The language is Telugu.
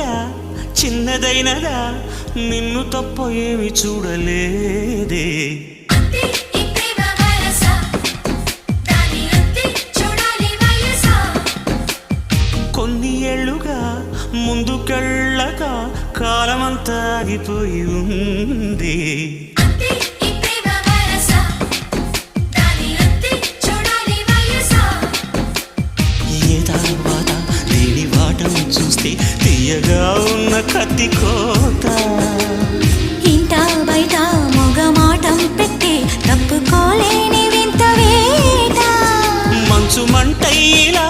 కోరిక చిన్నదైనదా నిన్ను తప్ప ఏమి చూడలేదే కొన్ని ఏళ్ళుగా ముందుకెళ్ళక కాలమంతా ఆగిపోయి ఉంది చూస్తే తీయగా ఉన్న కత్తి కోత ఇంట బయట మొగమాటం పెట్టి తప్పుకోలేని వింత వేట మంచు మంటైలా